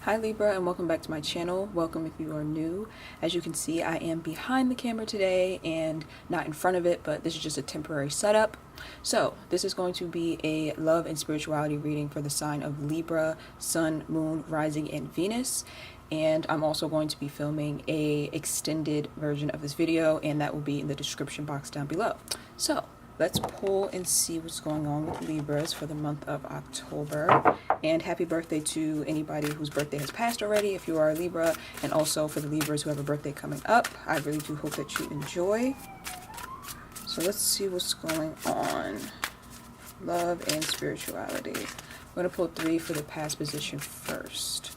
Hi Libra, and welcome back to my channel. Welcome if you are new. As you can see, I am behind the camera today and not in front of it, but this is just a temporary setup. So this is going to be a love and spirituality reading for the sign of Libra, Sun, Moon, Rising, and Venus. And I'm also going to be filming a extended version of this video, and that will be in the description box down below. So let's pull and see what's going on with Libras for the month of October. And happy birthday to anybody whose birthday has passed already if you are a Libra, and also for the Libras who have a birthday coming up. I really do hope that you enjoy. So let's see what's going on. Love and spirituality. I'm going to pull 3 for the past position first.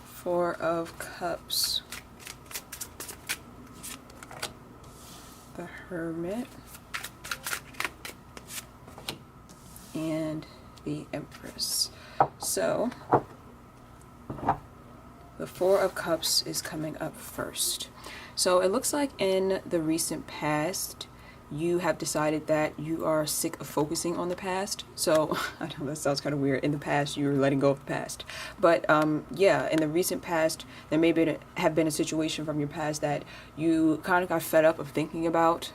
Four of Cups. The Hermit. And the Empress. So, the Four of Cups is coming up first. So it looks like in the recent past, you have decided that you are sick of focusing on the past. So I know that sounds kind of weird. In the past, you were letting go of the past. But yeah, in the recent past, there may have been a situation from your past that you kind of got fed up of thinking about.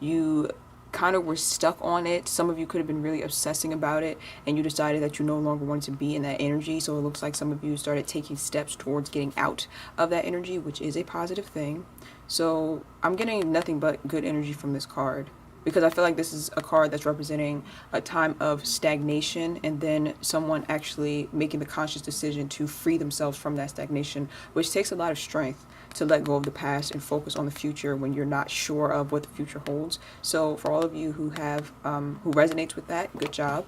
You kind of were stuck on it. Some of you could have been really obsessing about it, and you decided that you no longer wanted to be in that energy. So it looks like some of you started taking steps towards getting out of that energy, which is a positive thing. So I'm getting nothing but good energy from this card, because I feel like this is a card that's representing a time of stagnation, and then someone actually making the conscious decision to free themselves from that stagnation, which takes a lot of strength to let go of the past and focus on the future when you're not sure of what the future holds. So for all of you who have who resonates with that, good job.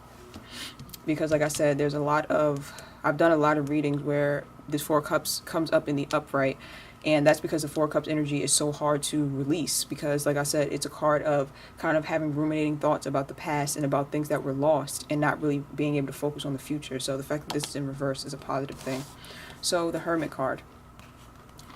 Because like I said, there's I've done a lot of readings where this Four of Cups comes up in the upright, and that's because the Four of Cups energy is so hard to release, because like I said, it's a card of kind of having ruminating thoughts about the past and about things that were lost and not really being able to focus on the future. So the fact that this is in reverse is a positive thing. So the Hermit card.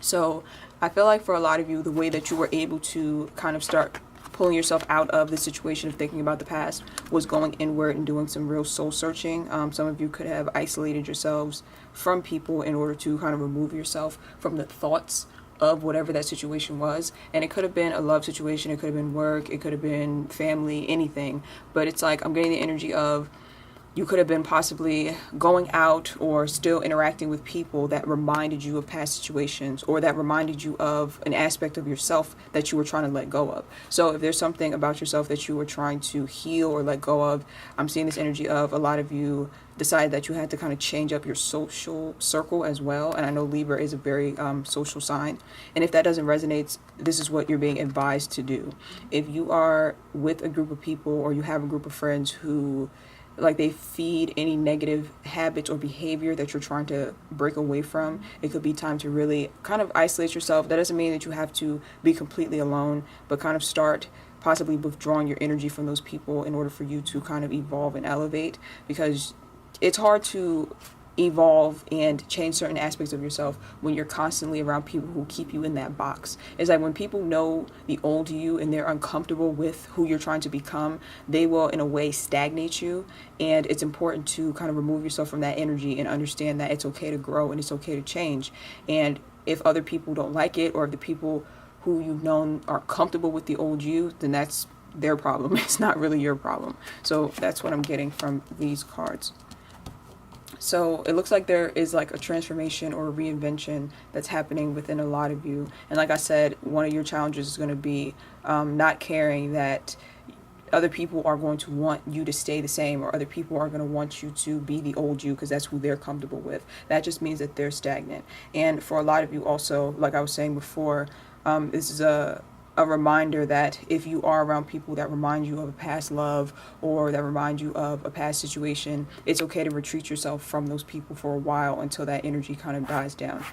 So I feel like for a lot of you, the way that you were able to kind of start pulling yourself out of the situation of thinking about the past was going inward and doing some real soul searching. Some of you could have isolated yourselves from people in order to kind of remove yourself from the thoughts of whatever that situation was. And it could have been a love situation, it could have been work, it could have been family, anything. But it's like I'm getting the energy of you could have been possibly going out or still interacting with people that reminded you of past situations, or that reminded you of an aspect of yourself that you were trying to let go of. So if there's something about yourself that you were trying to heal or let go of, I'm seeing this energy of a lot of you decided that you had to kind of change up your social circle as well. And I know Libra is a very social sign. And if that doesn't resonate, this is what you're being advised to do. If you are with a group of people, or you have a group of friends who like they feed any negative habits or behavior that you're trying to break away from, it could be time to really kind of isolate yourself. That doesn't mean that you have to be completely alone, but kind of start possibly withdrawing your energy from those people in order for you to kind of evolve and elevate, because it's hard to evolve and change certain aspects of yourself when you're constantly around people who keep you in that box. It's like when people know the old you and they're uncomfortable with who you're trying to become, they will in a way stagnate you. And it's important to kind of remove yourself from that energy and understand that it's okay to grow and it's okay to change. And if other people don't like it, or if the people who you've known are comfortable with the old you, then that's their problem. It's not really your problem. So that's what I'm getting from these cards. So it looks like there is like a transformation or a reinvention that's happening within a lot of you. And like I said, one of your challenges is going to be not caring that other people are going to want you to stay the same, or other people are going to want you to be the old you because that's who they're comfortable with. That just means that they're stagnant. And for a lot of you also, like I was saying before, this is a reminder that if you are around people that remind you of a past love, or that remind you of a past situation, it's okay to retreat yourself from those people for a while until that energy kind of dies down.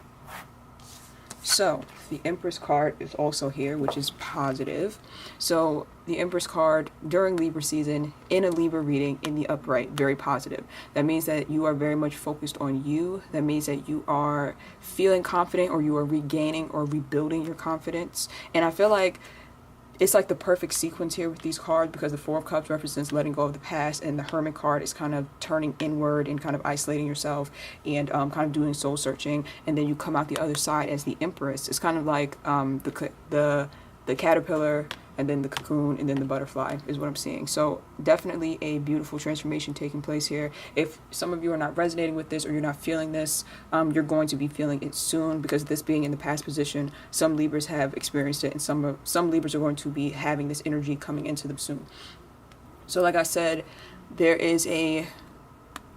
So the Empress card is also here, which is positive. So the Empress card during Libra season in a Libra reading in the upright, very positive. That means that you are very much focused on you. That means that you are feeling confident, or you are regaining or rebuilding your confidence. And I feel like it's like the perfect sequence here with these cards, because the Four of Cups represents letting go of the past, and the Hermit card is kind of turning inward and kind of isolating yourself and kind of doing soul searching. And then you come out the other side as the Empress. It's kind of like the caterpillar, and then the cocoon, and then the butterfly is what I'm seeing. So definitely a beautiful transformation taking place here. If some of you are not resonating with this, or you're not feeling this, you're going to be feeling it soon, because this being in the past position, some Libras have experienced it, and some Libras are going to be having this energy coming into them soon. So like I said, there is a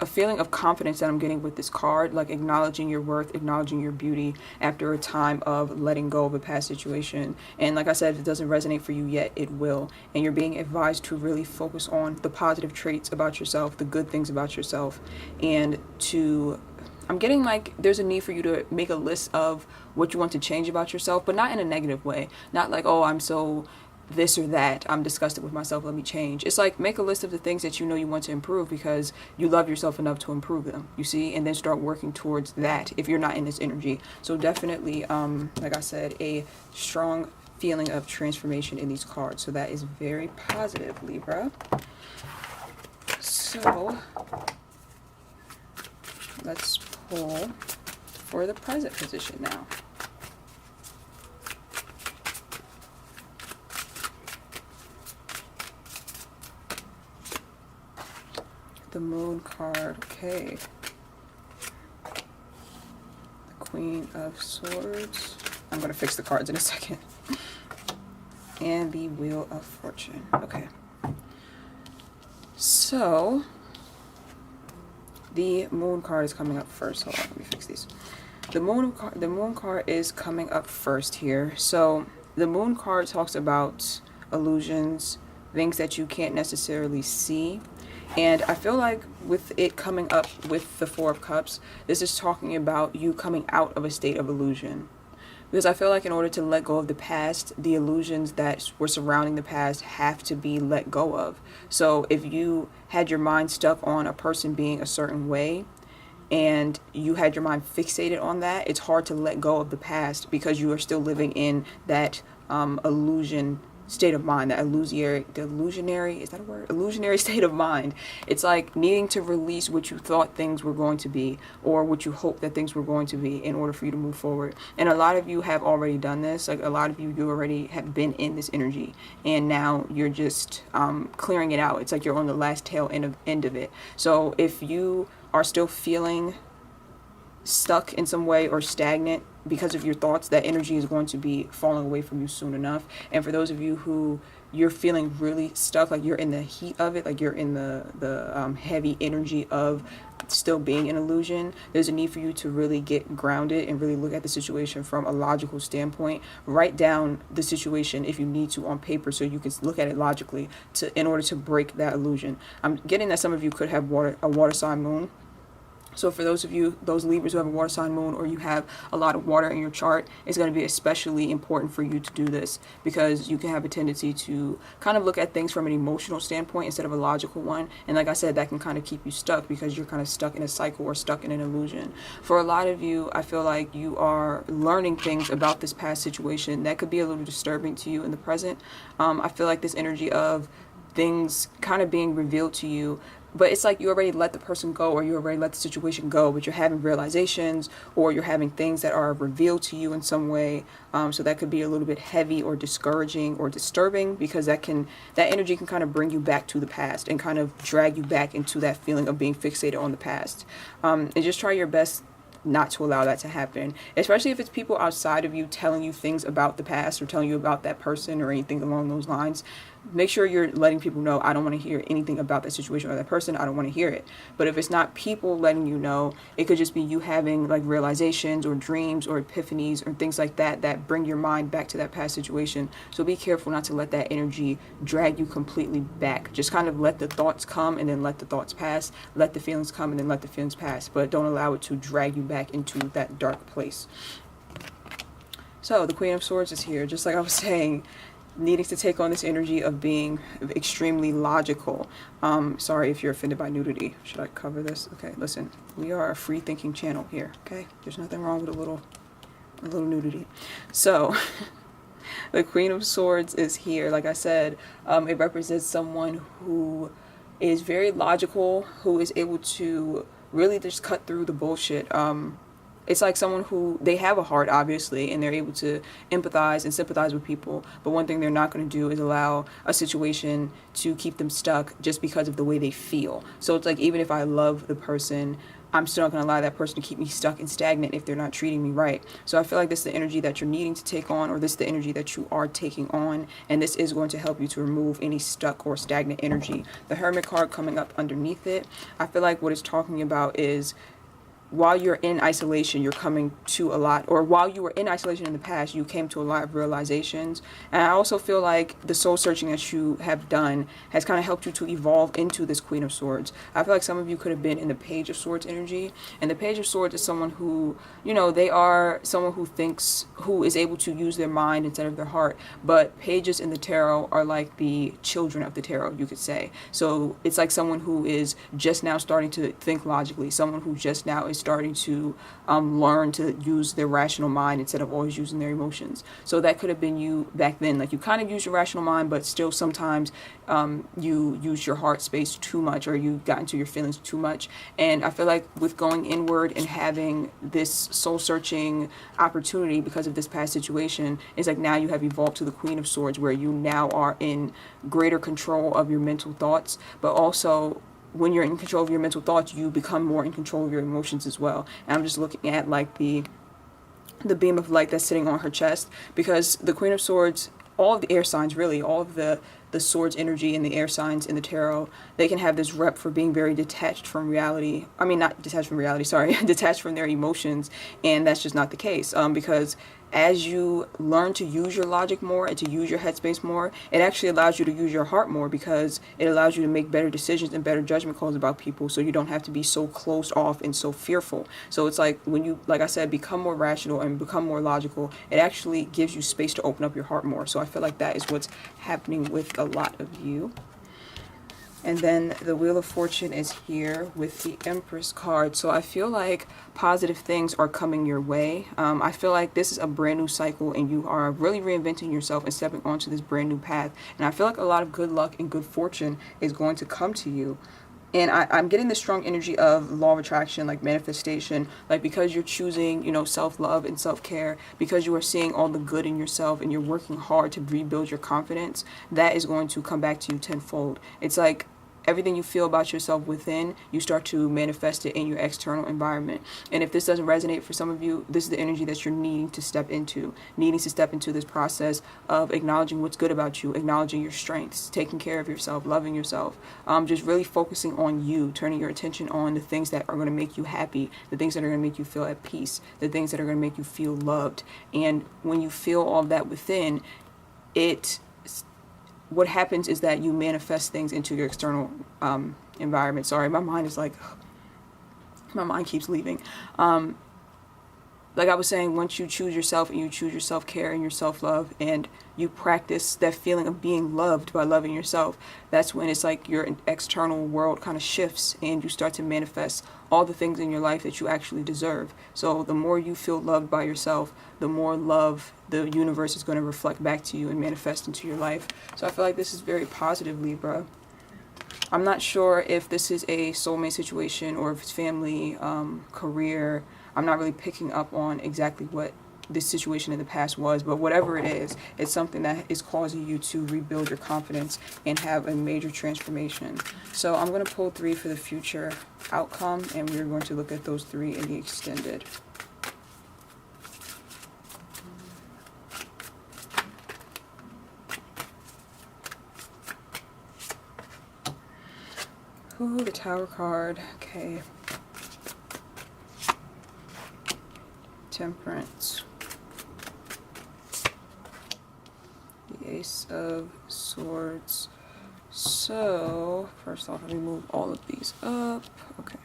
feeling of confidence that I'm getting with this card, like acknowledging your worth, acknowledging your beauty after a time of letting go of a past situation. And like I said, if it doesn't resonate for you yet, it will. And you're being advised to really focus on the positive traits about yourself, the good things about yourself, and I'm getting like there's a need for you to make a list of what you want to change about yourself, but not in a negative way. Not like, oh, I'm so this or that, I'm disgusted with myself, let me change. It's like, make a list of the things that you know you want to improve, because you love yourself enough to improve them, you see, and then start working towards that if you're not in this energy. So definitely, like I said, a strong feeling of transformation in these cards. So that is very positive, Libra. So let's pull for the present position now. The Moon card, okay. The Queen of Swords. I'm going to fix the cards in a second. And the Wheel of Fortune, okay. So, the Moon card is coming up first. Hold on, let me fix these. The Moon card is coming up first here. So, the Moon card talks about illusions, things that you can't necessarily see. And I feel like with it coming up with the Four of Cups, this is talking about you coming out of a state of illusion. Because I feel like in order to let go of the past, the illusions that were surrounding the past have to be let go of. So if you had your mind stuck on a person being a certain way, and you had your mind fixated on that, it's hard to let go of the past, because you are still living in that illusion state of mind, that illusionary, is that a word? Illusionary state of mind. It's like needing to release what you thought things were going to be, or what you hoped that things were going to be, in order for you to move forward. And a lot of you have already done this. Like a lot of you already have been in this energy, and now you're just clearing it out. It's like you're on the last tail end of it. So if you are still feeling stuck in some way or stagnant because of your thoughts, that energy is going to be falling away from you soon enough. And for those of you who you're feeling really stuck, like you're in the heat of it, like you're in the heavy energy of still being an illusion, there's a need for you to really get grounded and really look at the situation from a logical standpoint. Write down the situation if you need to on paper, so you can look at it logically in order to break that illusion. I'm getting that some of you could have a water sign moon. So for those of you, those Libras who have a water sign moon, or you have a lot of water in your chart, it's going to be especially important for you to do this, because you can have a tendency to kind of look at things from an emotional standpoint instead of a logical one. And like I said, that can kind of keep you stuck, because you're kind of stuck in a cycle or stuck in an illusion. For a lot of you, I feel like you are learning things about this past situation that could be a little disturbing to you in the present. I feel like this energy of things kind of being revealed to you, but it's like you already let the person go, or you already let the situation go, but you're having realizations, or you're having things that are revealed to you in some way. So that could be a little bit heavy or discouraging or disturbing, because that energy can kind of bring you back to the past and kind of drag you back into that feeling of being fixated on the past. And just try your best not to allow that to happen, especially if it's people outside of you telling you things about the past, or telling you about that person or anything along those lines. Make sure you're letting people know, I don't want to hear anything about that situation or that person. I don't want to hear it. But if it's not people letting you know, it could just be you having like realizations or dreams or epiphanies or things like that that bring your mind back to that past situation. So be careful not to let that energy drag you completely back. Just kind of let the thoughts come and then let the thoughts pass. Let the feelings come and then let the feelings pass. But don't allow it to drag you back into that dark place. So the Queen of Swords is here, just like I was saying, needing to take on this energy of being extremely logical. Sorry if you're offended by nudity. Should I cover this? Okay, listen, we are a free thinking channel here, okay? There's nothing wrong with a little nudity. So The Queen of Swords is here. Like I said, it represents someone who is very logical, who is able to really just cut through the bullshit. It's like someone who, they have a heart, obviously, and they're able to empathize and sympathize with people, but one thing they're not going to do is allow a situation to keep them stuck just because of the way they feel. So it's like, even if I love the person, I'm still not going to allow that person to keep me stuck and stagnant if they're not treating me right. So I feel like this is the energy that you're needing to take on, or this is the energy that you are taking on, and this is going to help you to remove any stuck or stagnant energy. The Hermit card coming up underneath it, I feel like what it's talking about is, while you're in isolation, you're coming to a lot, or while you were in isolation in the past, you came to a lot of realizations. And I also feel like the soul searching that you have done has kind of helped you to evolve into this Queen of Swords. I feel like some of you could have been in the Page of Swords energy, and the Page of Swords is someone who, you know, they are someone who thinks, who is able to use their mind instead of their heart. But pages in the tarot are like the children of the tarot, you could say. So it's like someone who is just now starting to think logically, someone who just now is starting to learn to use their rational mind instead of always using their emotions. So that could have been you back then. Like, you kind of use your rational mind, but still sometimes you use your heart space too much, or you got into your feelings too much. And I feel like with going inward and having this soul searching opportunity because of this past situation, it's like now you have evolved to the Queen of Swords, where you now are in greater control of your mental thoughts, but also when you're in control of your mental thoughts, you become more in control of your emotions as well. And I'm just looking at like the beam of light that's sitting on her chest, because the Queen of Swords, all of the air signs, really, all of the swords energy and the air signs in the tarot, they can have this rep for being very detached from reality. I mean, not detached from reality, sorry, detached from their emotions. And that's just not the case, because as you learn to use your logic more and to use your headspace more, it actually allows you to use your heart more, because it allows you to make better decisions and better judgment calls about people, so you don't have to be so closed off and so fearful. So it's like, when you, like I said, become more rational and become more logical, it actually gives you space to open up your heart more. So I feel like that is what's happening with a lot of you. And then the Wheel of Fortune is here with the Empress card. So I feel like positive things are coming your way. I feel like this is a brand new cycle, and you are really reinventing yourself and stepping onto this brand new path. And I feel like a lot of good luck and good fortune is going to come to you. And I'm getting the strong energy of law of attraction, like manifestation, like because you're choosing, you know, self-love and self-care, because you are seeing all the good in yourself and you're working hard to rebuild your confidence, that is going to come back to you tenfold. It's like everything you feel about yourself within, you start to manifest it in your external environment. And if this doesn't resonate for some of you, this is the energy that you're needing to step into this process of acknowledging what's good about you, acknowledging your strengths, taking care of yourself, loving yourself, just really focusing on you, turning your attention on the things that are going to make you happy, the things that are going to make you feel at peace, the things that are going to make you feel loved. And when you feel all that within, what happens is that you manifest things into your external environment. Sorry, my mind is like, my mind keeps leaving. Like I was saying, once you choose yourself and you choose your self-care and your self-love, and you practice that feeling of being loved by loving yourself, that's when it's like your external world kind of shifts and you start to manifest all the things in your life that you actually deserve. So the more you feel loved by yourself, the more love the universe is going to reflect back to you and manifest into your life. So I feel like this is very positive, Libra. I'm not sure if this is a soulmate situation or if it's family, career. I'm not really picking up on exactly what this situation in the past was, but whatever it is, it's something that is causing you to rebuild your confidence and have a major transformation. So I'm going to pull 3 for the future outcome, and we're going to look at those 3 in the extended. Ooh, the Tower card. Okay. Temperance. The Ace of Swords. So, first off, let me move all of these up. Okay.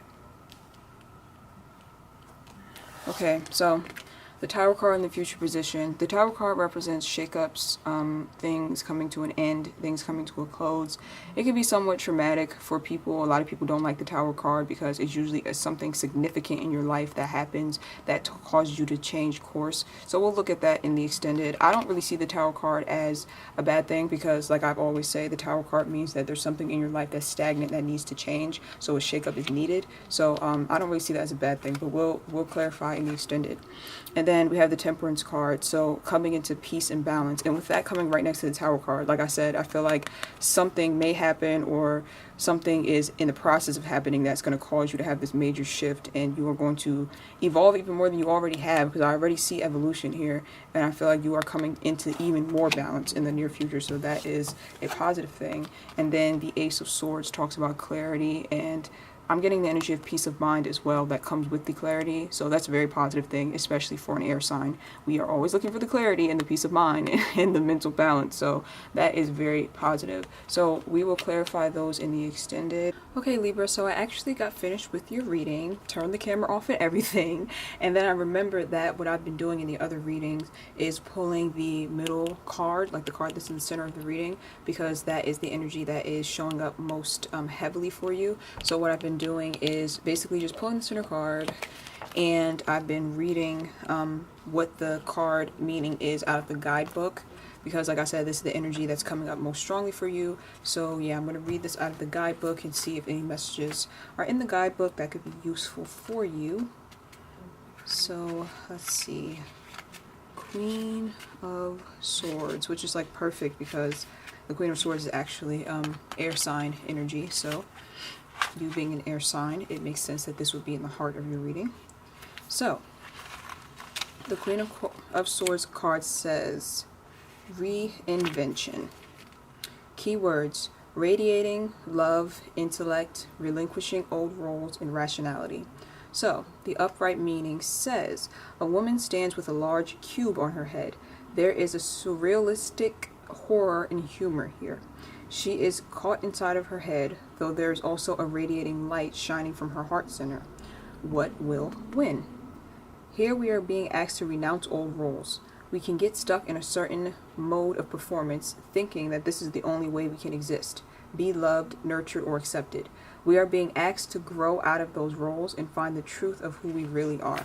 Okay, so The Tower card in the future position. The Tower card represents shakeups, things coming to an end, things coming to a close. It can be somewhat traumatic for people. A lot of people don't like the Tower card because it's usually something significant in your life that happens that causes you to change course. So we'll look at that in the extended. I don't really see the Tower card as a bad thing because, like I've always say, the Tower card means that there's something in your life that's stagnant that needs to change. So a shakeup is needed. So I don't really see that as a bad thing, but we'll clarify in the extended. And then we have the Temperance card, so coming into peace and balance. And with that coming right next to the Tower card, like I said, I feel like something may happen or something is in the process of happening that's going to cause you to have this major shift, and you are going to evolve even more than you already have, because I already see evolution here, and I feel like you are coming into even more balance in the near future, so that is a positive thing. And then the Ace of Swords talks about clarity, and I'm getting the energy of peace of mind as well that comes with the clarity. So that's a very positive thing, especially for an air sign. We are always looking for the clarity and the peace of mind and the mental balance. So that is very positive. So we will clarify those in the extended. Okay, Libra, so I actually got finished with your reading, turned the camera off and everything. And then I remembered that what I've been doing in the other readings is pulling the middle card, like the card that's in the center of the reading, because that is the energy that is showing up most heavily for you. So what I've been doing is basically just pulling the center card, and I've been reading what the card meaning is out of the guidebook, because like I said, this is the energy that's coming up most strongly for you. So yeah, I'm going to read this out of the guidebook and see if any messages are in the guidebook that could be useful for you. So let's see, Queen of Swords, which is like perfect because the Queen of Swords is actually air sign energy, so you being an air sign, it makes sense that this would be in the heart of your reading. So, the Queen of Swords card says, reinvention. Keywords, radiating, love, intellect, relinquishing old roles, and rationality. So, the upright meaning says, a woman stands with a large cube on her head. There is a surrealistic horror and humor here. She is caught inside of her head, though there is also a radiating light shining from her heart center. What will win? Here we are being asked to renounce old roles. We can get stuck in a certain mode of performance, thinking that this is the only way we can exist, be loved, nurtured, or accepted. We are being asked to grow out of those roles and find the truth of who we really are.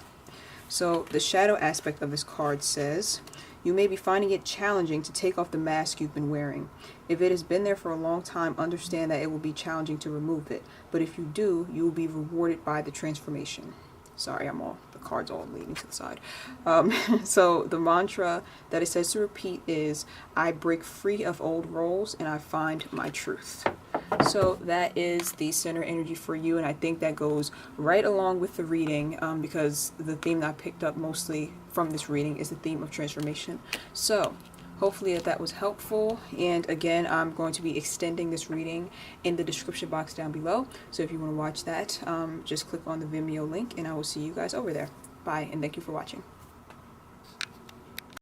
So the shadow aspect of this card says, you may be finding it challenging to take off the mask you've been wearing. If it has been there for a long time, understand that it will be challenging to remove it. But if you do, you will be rewarded by the transformation. Sorry, the cards all leaning to the side. So the mantra that it says to repeat is, I break free of old roles and I find my truth. So that is the center energy for you, and I think that goes right along with the reading, because the theme that I picked up mostly from this reading is the theme of transformation. So hopefully that was helpful, and again, I'm going to be extending this reading in the description box down below, so if you want to watch that, just click on the Vimeo link and I will see you guys over there. Bye, and thank you for watching.